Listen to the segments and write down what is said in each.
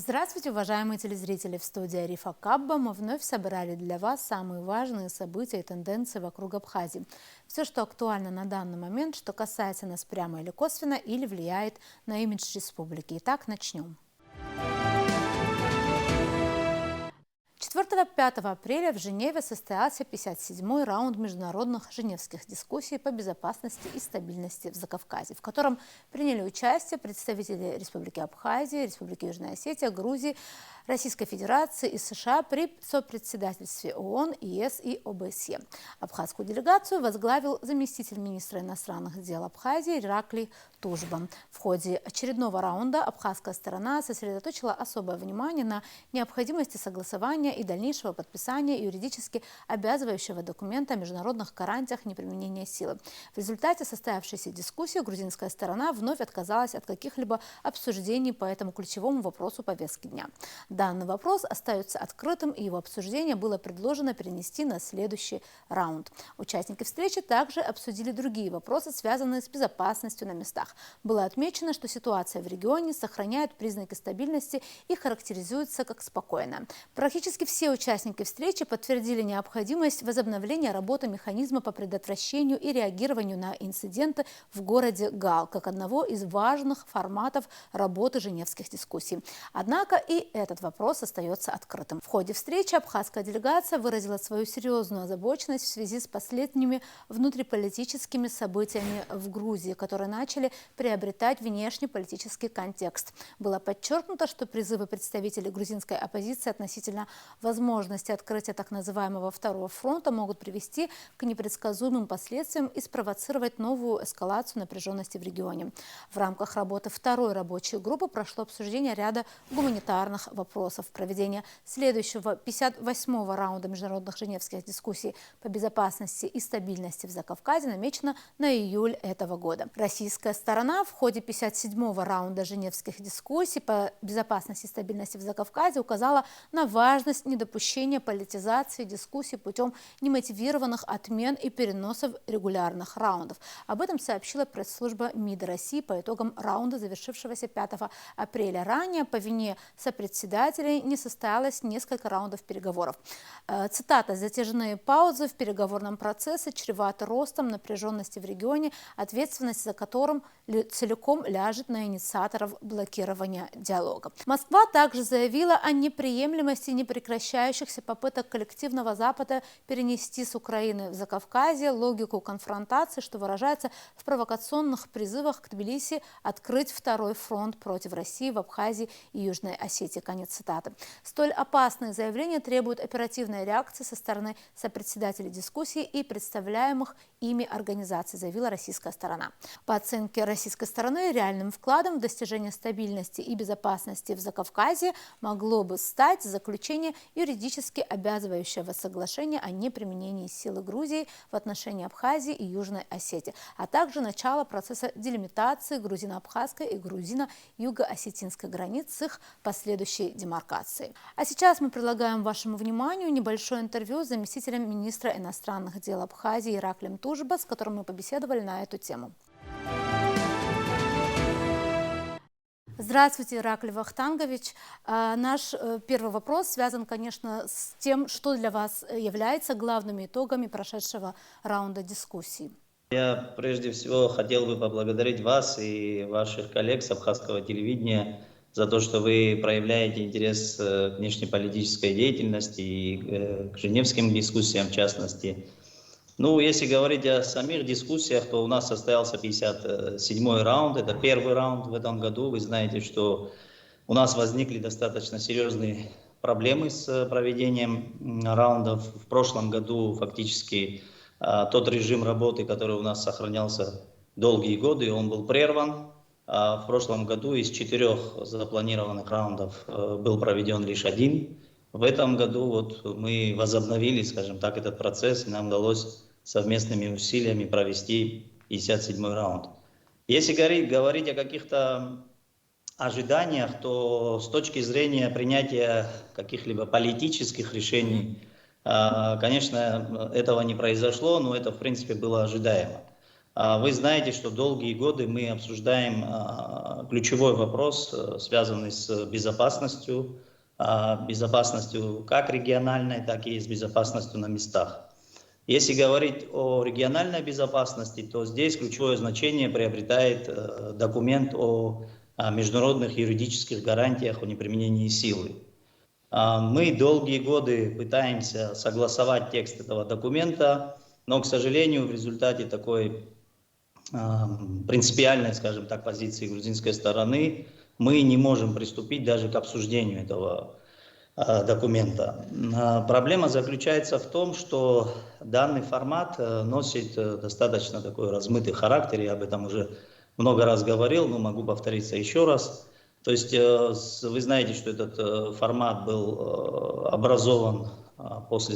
Здравствуйте, уважаемые телезрители! В студии Арифа Кабба мы вновь собрали для вас самые важные события и тенденции вокруг Абхазии. Все, что актуально на данный момент, что касается нас прямо или косвенно, или влияет на имидж республики. Итак, начнем. 4-5 апреля в Женеве состоялся 57-й раунд международных женевских дискуссий по безопасности и стабильности в Закавказье, в котором приняли участие представители Республики Абхазия, Республики Южная Осетия, Грузии, Российской Федерации и США при сопредседательстве ООН, ЕС и ОБСЕ. Абхазскую делегацию возглавил заместитель министра иностранных дел Абхазии Ираклий Тужба. В ходе очередного раунда абхазская сторона сосредоточила особое внимание на необходимости согласования и дальнейшего подписания юридически обязывающего документа о международных гарантиях неприменения силы. В результате состоявшейся дискуссии грузинская сторона вновь отказалась от каких-либо обсуждений по этому ключевому вопросу повестки дня. Данный вопрос остается открытым, и его обсуждение было предложено перенести на следующий раунд. Участники встречи также обсудили другие вопросы, связанные с безопасностью на местах. Было отмечено, что ситуация в регионе сохраняет признаки стабильности и характеризуется как спокойная. Практически все участники встречи подтвердили необходимость возобновления работы механизма по предотвращению и реагированию на инциденты в городе Гал, как одного из важных форматов работы женевских дискуссий. Однако и этот вопрос остается открытым. В ходе встречи абхазская делегация выразила свою серьезную озабоченность в связи с последними внутриполитическими событиями в Грузии, которые начали приобретать внешнеполитический контекст. Было подчеркнуто, что призывы представителей грузинской оппозиции относительно возможности открытия так называемого второго фронта могут привести к непредсказуемым последствиям и спровоцировать новую эскалацию напряженности в регионе. В рамках работы второй рабочей группы прошло обсуждение ряда гуманитарных вопросов. Проведение следующего 58-го раунда международных женевских дискуссий по безопасности и стабильности в Закавказье намечено на июль этого года. Российская сторона в ходе 57-го раунда женевских дискуссий по безопасности и стабильности в Закавказье указала на важность недопущения политизации дискуссий путем немотивированных отмен и переносов регулярных раундов. Об этом сообщила пресс-служба МИД России по итогам раунда, завершившегося 5 апреля. Ранее по вине сопредседателей не состоялось несколько раундов переговоров. Цитата: «Затяжные паузы в переговорном процессе чреваты ростом напряженности в регионе, ответственность за которым целиком ляжет на инициаторов блокирования диалога». Москва также заявила о неприемлемости непрекращающихся попыток коллективного Запада перенести с Украины в Закавказье логику конфронтации, что выражается в провокационных призывах к Тбилиси открыть второй фронт против России в Абхазии и Южной Осетии. Конец цитаты. Столь опасные заявления требуют оперативной реакции со стороны сопредседателей дискуссии и представляемых ими организаций, заявила российская сторона. По оценке российской стороны, реальным вкладом в достижение стабильности и безопасности в Закавказье могло бы стать заключение юридически обязывающего соглашения о неприменении силы Грузии в отношении Абхазии и Южной Осетии, а также начало процесса делимитации грузино-абхазской и грузино-юго-осетинской границ с их последующей демаркации. А сейчас мы предлагаем вашему вниманию небольшое интервью с заместителем министра иностранных дел Абхазии Ираклием Тужба, с которым мы побеседовали на эту тему. Здравствуйте, Ираклий Вахтангович. Наш первый вопрос связан, конечно, с тем, что для вас является главными итогами прошедшего раунда дискуссий. Я прежде всего хотел бы поблагодарить вас и ваших коллег с абхазского телевидения за то, что вы проявляете интерес к внешнеполитической деятельности и к женевским дискуссиям в частности. Ну, если говорить о самих дискуссиях, то у нас состоялся 57-й раунд, это первый раунд в этом году. Вы знаете, что у нас возникли достаточно серьезные проблемы с проведением раундов. В прошлом году фактически тот режим работы, который у нас сохранялся долгие годы, он был прерван. В прошлом году из 4 запланированных раундов был проведен лишь 1. В этом году вот мы возобновили, скажем так, этот процесс, и нам удалось совместными усилиями провести 57-й раунд. Если говорить о каких-то ожиданиях, то с точки зрения принятия каких-либо политических решений, конечно, этого не произошло, но это в принципе было ожидаемо. Вы знаете, что долгие годы мы обсуждаем ключевой вопрос, связанный с безопасностью, безопасностью как региональной, так и с безопасностью на местах. Если говорить о региональной безопасности, то здесь ключевое значение приобретает документ о международных юридических гарантиях о неприменении силы. Мы долгие годы пытаемся согласовать текст этого документа, но, к сожалению, в результате такой принципиальной, скажем так, позиции грузинской стороны мы не можем приступить даже к обсуждению этого документа. Проблема заключается в том, что данный формат носит достаточно такой размытый характер, я об этом уже много раз говорил, но могу повториться еще раз. То есть вы знаете, что этот формат был образован после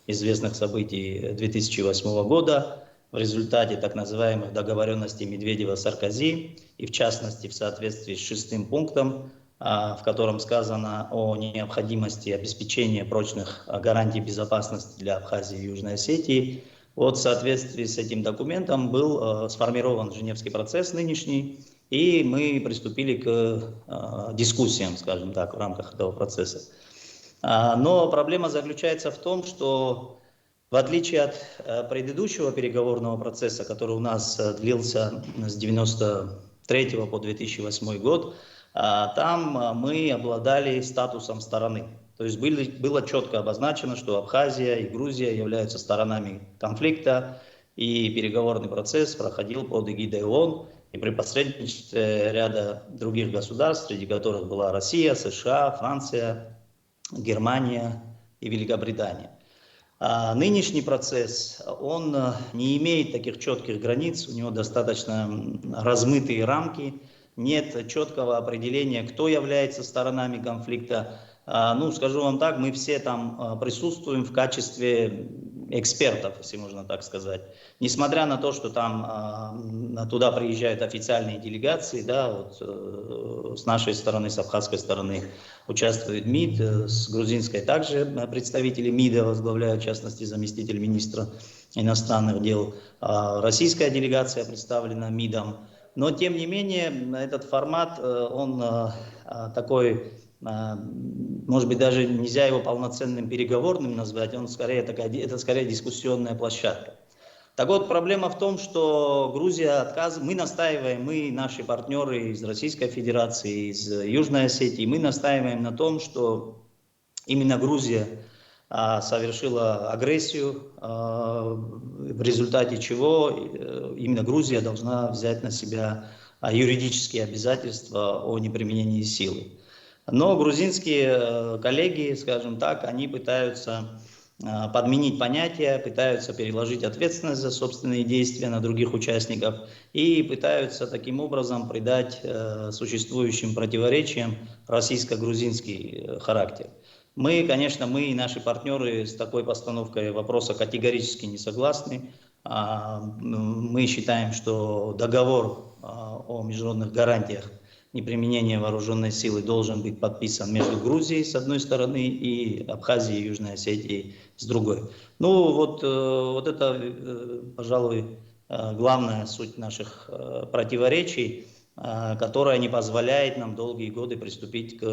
известных событий 2008 года, в результате так называемых договоренностей Медведева-Саркози, и в частности в соответствии с 6 пунктом, в котором сказано о необходимости обеспечения прочных гарантий безопасности для Абхазии и Южной Осетии. Вот в соответствии с этим документом был сформирован Женевский процесс нынешний, и мы приступили к дискуссиям, скажем так, в рамках этого процесса. Но проблема заключается в том, что в отличие от предыдущего переговорного процесса, который у нас длился с 1993 по 2008 год, там мы обладали статусом стороны. То есть было четко обозначено, что Абхазия и Грузия являются сторонами конфликта, и переговорный процесс проходил под эгидой ООН и при посредничестве ряда других государств, среди которых была Россия, США, Франция, Германия и Великобритания. Нынешний процесс, он не имеет таких четких границ, у него достаточно размытые рамки, нет четкого определения, кто является сторонами конфликта. Ну, скажу вам так, мы все там присутствуем в качестве экспертов, если можно так сказать. Несмотря на то, что там туда приезжают официальные делегации, да, вот с нашей стороны, с абхазской стороны участвует МИД, с грузинской также представители МИДа возглавляют, в частности, заместитель министра иностранных дел. Российская делегация представлена МИДом. Но, тем не менее, этот формат, он такой, может быть, даже нельзя его полноценным переговорным назвать, это скорее дискуссионная площадка. Так вот, проблема в том, что Грузия отказывает, мы настаиваем, мы, наши партнеры из Российской Федерации, из Южной Осетии, мы настаиваем на том, что именно Грузия совершила агрессию, в результате чего именно Грузия должна взять на себя юридические обязательства о неприменении силы. Но грузинские коллеги, скажем так, они пытаются подменить понятия, пытаются переложить ответственность за собственные действия на других участников и пытаются таким образом придать существующим противоречиям российско-грузинский характер. Мы, конечно, мы и наши партнеры с такой постановкой вопроса категорически не согласны. Мы считаем, что договор о международных гарантиях неприменения вооруженной силы должен быть подписан между Грузией с одной стороны и Абхазией и Южной Осетией с другой. Ну вот это, пожалуй, главная суть наших противоречий, которая не позволяет нам долгие годы приступить к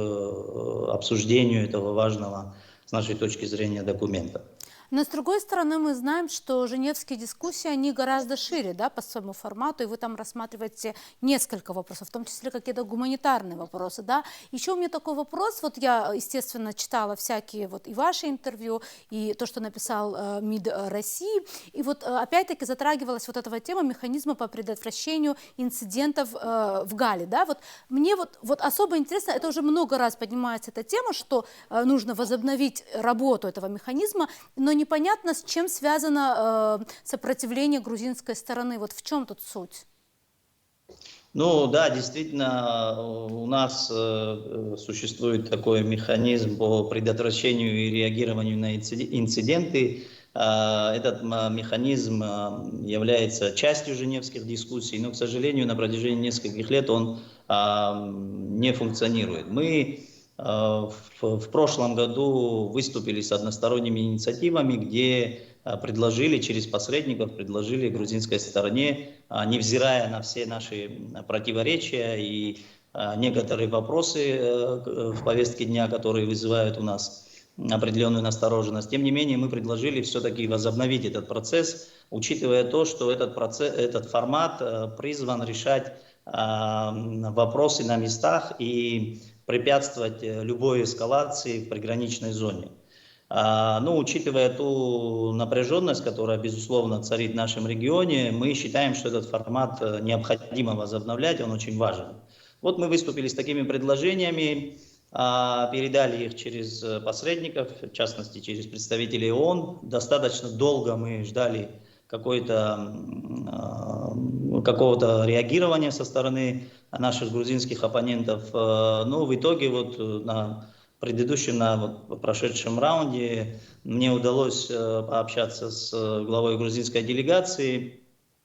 обсуждению этого важного, с нашей точки зрения, документа. Но с другой стороны, мы знаем, что женевские дискуссии, они гораздо шире, да, по своему формату, и вы там рассматриваете несколько вопросов, в том числе какие-то гуманитарные вопросы, да. Еще у меня такой вопрос, вот я, естественно, читала всякие вот и ваши интервью, и то, что написал МИД России, и вот опять-таки затрагивалась вот эта тема механизма по предотвращению инцидентов в Гале, да. Вот мне вот особо интересно, это уже много раз поднимается эта тема, что нужно возобновить работу этого механизма, но непонятно, с чем связано сопротивление грузинской стороны. Вот в чем тут суть? Ну да, действительно, у нас существует такой механизм по предотвращению и реагированию на инциденты. Этот механизм является частью женевских дискуссий, но, к сожалению, на протяжении нескольких лет он не функционирует. Мы в прошлом году выступили с односторонними инициативами, где предложили, через посредников, предложили грузинской стороне, невзирая на все наши противоречия и некоторые вопросы в повестке дня, которые вызывают у нас определенную настороженность. Тем не менее, мы предложили все-таки возобновить этот процесс, учитывая то, что этот формат призван решать вопросы на местах и препятствовать любой эскалации в приграничной зоне. Ну, учитывая ту напряженность, которая, безусловно, царит в нашем регионе, мы считаем, что этот формат необходимо возобновлять, он очень важен. Вот мы выступили с такими предложениями, передали их через посредников, в частности, через представителей ООН. Достаточно долго мы ждали какого-то реагирования со стороны наших грузинских оппонентов. Но в итоге вот на прошедшем раунде мне удалось пообщаться с главой грузинской делегации.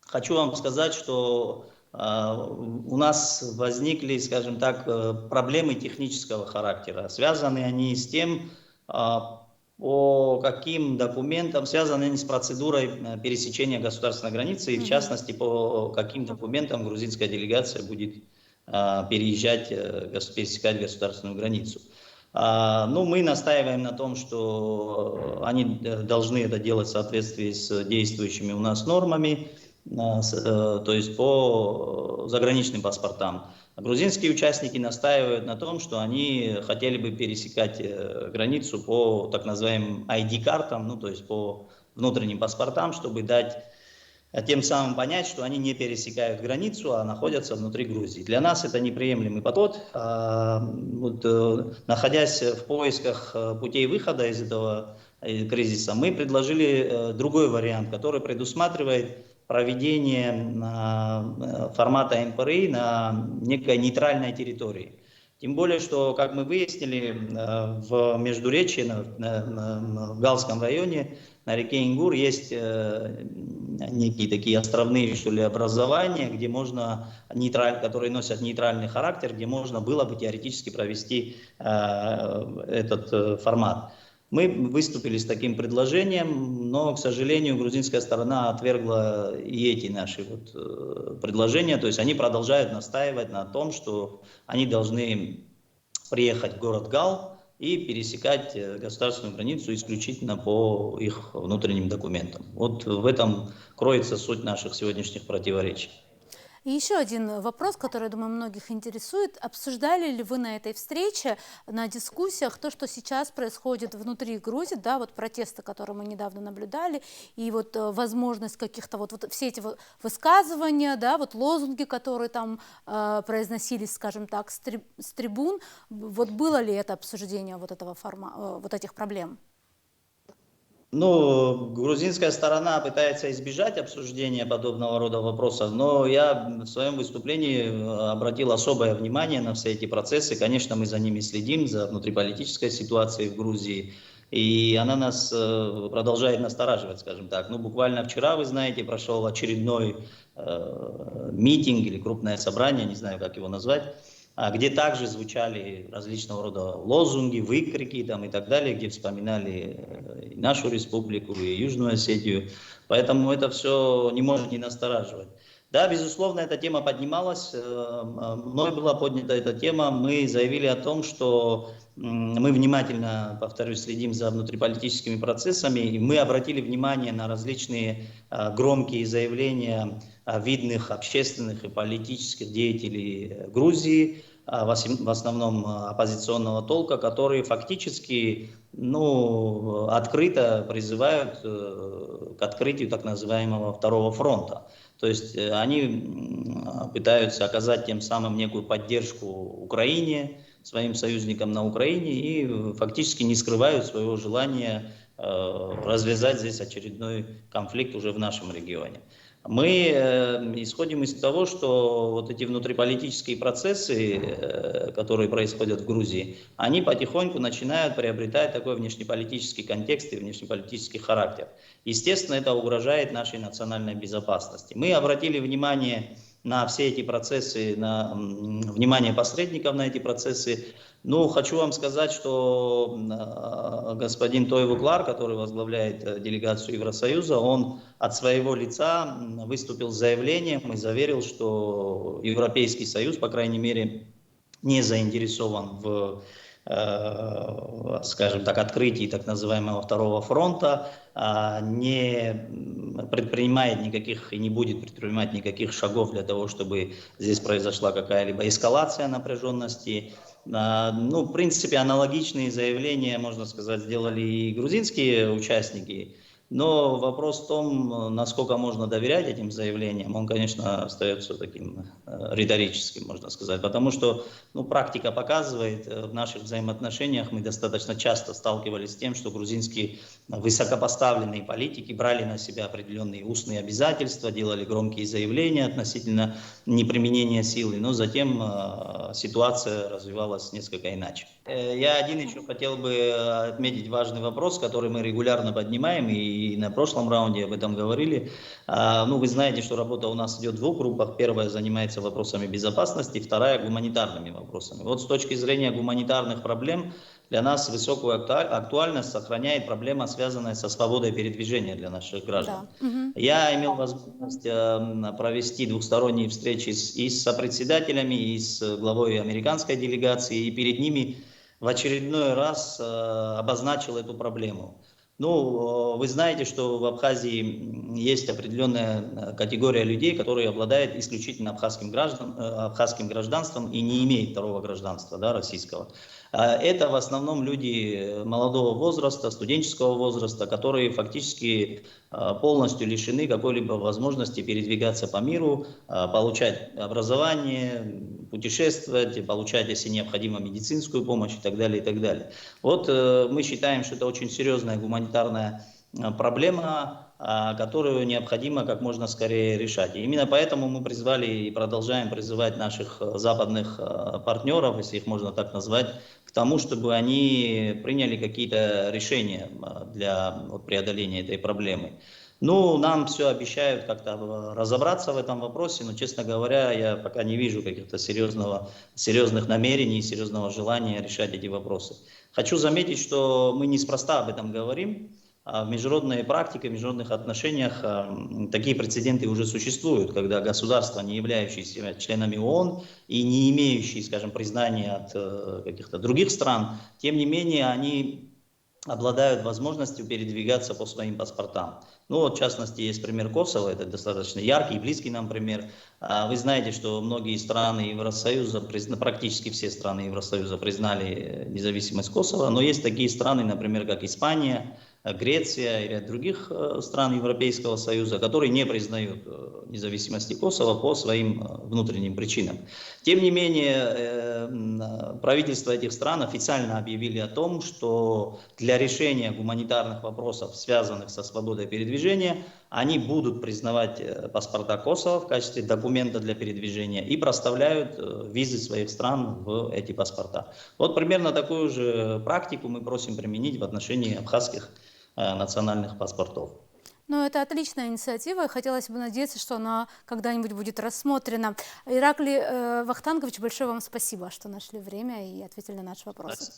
Хочу вам сказать, что у нас возникли, скажем так, проблемы технического характера. Связаны они с тем, по каким документам, связаны они с процедурой пересечения государственной границы, и в частности, по каким документам грузинская делегация будет пересекать государственную границу. Ну, мы настаиваем на том, что они должны это делать в соответствии с действующими у нас нормами, то есть по заграничным паспортам. Грузинские участники настаивают на том, что они хотели бы пересекать границу по так называемым ID-картам, ну, то есть по внутренним паспортам, чтобы дать тем самым понять, что они не пересекают границу, а находятся внутри Грузии. Для нас это неприемлемый подход. Находясь в поисках путей выхода из этого кризиса, мы предложили другой вариант, который предусматривает проведение формата МПРИ на некой нейтральной территории. Тем более, что, как мы выяснили, в Междуречье, в Галском районе, на реке Ингур есть некие такие островные, что ли, образования, где можно, которые носят нейтральный характер, где можно было бы теоретически провести этот формат. Мы выступили с таким предложением, но, к сожалению, грузинская сторона отвергла и эти наши предложения. То есть они продолжают настаивать на том, что они должны приехать в город Гал и пересекать государственную границу исключительно по их внутренним документам. Вот в этом кроется суть наших сегодняшних противоречий. И еще один вопрос, который, я думаю, многих интересует. Обсуждали ли вы на этой встрече, на дискуссиях то, что сейчас происходит внутри Грузии, да, вот протесты, которые мы недавно наблюдали, и вот возможность каких-то все эти высказывания, да, вот лозунги, которые там произносились, скажем так, с трибун, вот было ли это обсуждение вот этого вот этих проблем? Ну, грузинская сторона пытается избежать обсуждения подобного рода вопросов, но я в своем выступлении обратил особое внимание на все эти процессы. Конечно, мы за ними следим, за внутриполитической ситуацией в Грузии, и она нас продолжает настораживать, скажем так. Ну, буквально вчера, вы знаете, прошел очередной митинг или крупное собрание, не знаю, как его назвать, где также звучали различного рода лозунги, выкрики там, и так далее, где вспоминали и нашу республику, и Южную Осетию. Поэтому это все не может не настораживать. Да, безусловно, эта тема поднималась, мной была поднята эта тема. Мы заявили о том, что мы внимательно, повторюсь, следим за внутриполитическими процессами, и мы обратили внимание на различные громкие заявления видных общественных и политических деятелей Грузии, в основном оппозиционного толка, которые фактически открыто призывают к открытию так называемого второго фронта. То есть они пытаются оказать тем самым некую поддержку Украине, своим союзникам на Украине, и фактически не скрывают своего желания развязать здесь очередной конфликт уже в нашем регионе. Мы исходим из того, что вот эти внутриполитические процессы, которые происходят в Грузии, они потихоньку начинают приобретать такой внешнеполитический контекст и внешнеполитический характер. Естественно, это угрожает нашей национальной безопасности. Мы обратили внимание на все эти процессы, на внимание посредников на эти процессы. Ну, хочу вам сказать, что господин Тойву Клар, который возглавляет делегацию Евросоюза, он от своего лица выступил с заявлением и заверил, что Европейский Союз, по крайней мере, не заинтересован в, скажем так, открытии так называемого второго фронта, не предпринимает никаких и не будет предпринимать никаких шагов для того, чтобы здесь произошла какая-либо эскалация напряженности. Ну, в принципе, аналогичные заявления, можно сказать, сделали и грузинские участники. Но вопрос в том, насколько можно доверять этим заявлениям, он, конечно, остается таким риторическим, можно сказать, потому что практика показывает, в наших взаимоотношениях мы достаточно часто сталкивались с тем, что грузинские высокопоставленные политики брали на себя определенные устные обязательства, делали громкие заявления относительно неприменения силы, но затем ситуация развивалась несколько иначе. Я еще хотел бы отметить важный вопрос, который мы регулярно поднимаем, и на прошлом раунде об этом говорили. Вы знаете, что работа у нас идет в двух группах. Первая занимается вопросами безопасности, вторая – гуманитарными вопросами. Вот с точки зрения гуманитарных проблем для нас высокую актуальность сохраняет проблема, связанная со свободой передвижения для наших граждан. Да. Я имел возможность провести двухсторонние встречи и с сопредседателями, и с главой американской делегации, и перед ними в очередной раз обозначил эту проблему. Вы знаете, что в Абхазии есть определенная категория людей, которые обладают исключительно абхазским гражданством и не имеют второго гражданства, российского. Это в основном люди молодого возраста, студенческого возраста, которые фактически полностью лишены какой-либо возможности передвигаться по миру, получать образование, путешествовать, получать, если необходимо, медицинскую помощь и так далее, и так далее. Вот мы считаем, что это очень серьезная гуманитарная проблема, которую необходимо как можно скорее решать. И именно поэтому мы призвали и продолжаем призывать наших западных партнеров, если их можно так назвать, к тому, чтобы они приняли какие-то решения для преодоления этой проблемы. Нам все обещают как-то разобраться в этом вопросе, но, честно говоря, я пока не вижу каких-то серьезных намерений, серьезного желания решать эти вопросы. Хочу заметить, что мы неспроста об этом говорим. В международной практике, в международных отношениях такие прецеденты уже существуют, когда государства, не являющиеся членами ООН и не имеющие, скажем, признания от каких-то других стран, тем не менее они обладают возможностью передвигаться по своим паспортам. В частности, есть пример Косово, это достаточно яркий и близкий нам пример. Вы знаете, что многие страны Евросоюза, практически все страны Евросоюза признали независимость Косово, но есть такие страны, например, как Испания, Греция и ряд других стран Европейского Союза, которые не признают независимости Косово по своим внутренним причинам. Тем не менее, правительства этих стран официально объявили о том, что для решения гуманитарных вопросов, связанных со свободой передвижения, они будут признавать паспорта Косово в качестве документа для передвижения и проставляют визы своих стран в эти паспорта. Вот примерно такую же практику мы просим применить в отношении абхазских национальных паспортов. Это отличная инициатива, и хотелось бы надеяться, что она когда-нибудь будет рассмотрена. Ираклий Вахтангович, большое вам спасибо, что нашли время и ответили на наши вопросы.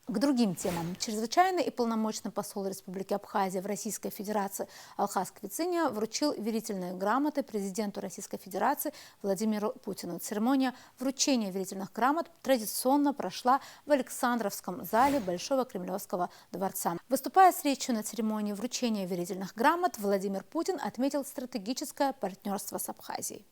К другим темам. Чрезвычайный и полномочный посол Республики Абхазия в Российской Федерации Алхаз Квициня вручил верительные грамоты президенту Российской Федерации Владимиру Путину. Церемония вручения верительных грамот традиционно прошла в Александровском зале Большого Кремлевского дворца. Выступая с речью на церемонии вручения верительных грамот, Владимир Путин отметил стратегическое партнерство с Абхазией.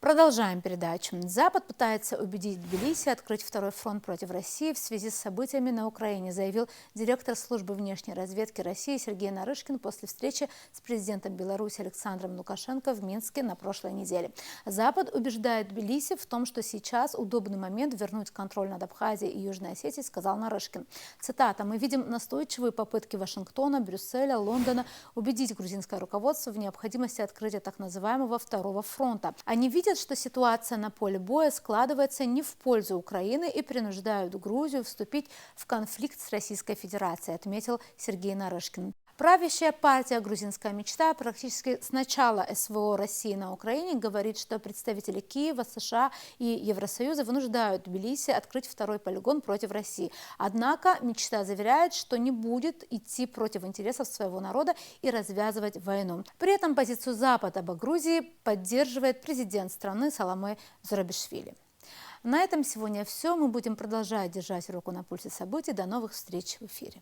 Продолжаем передачу. Запад пытается убедить Тбилиси открыть второй фронт против России в связи с событиями на Украине, заявил директор службы внешней разведки России Сергей Нарышкин после встречи с президентом Беларуси Александром Лукашенко в Минске на прошлой неделе. Запад убеждает Тбилиси в том, что сейчас удобный момент вернуть контроль над Абхазией и Южной Осетией, сказал Нарышкин. Цитата: «Мы видим настойчивые попытки Вашингтона, Брюсселя, Лондона убедить грузинское руководство в необходимости открытия так называемого второго фронта. Они видят, что ситуация на поле боя складывается не в пользу Украины и принуждают Грузию вступить в конфликт с Российской Федерацией», отметил Сергей Нарышкин. Правящая партия «Грузинская мечта» практически с начала СВО России на Украине говорит, что представители Киева, США и Евросоюза вынуждают Тбилиси открыть второй полигон против России. Однако «Мечта» заверяет, что не будет идти против интересов своего народа и развязывать войну. При этом позицию Запада об Грузии поддерживает президент страны Саломе Зурабишвили. На этом сегодня все. Мы будем продолжать держать руку на пульсе событий. До новых встреч в эфире.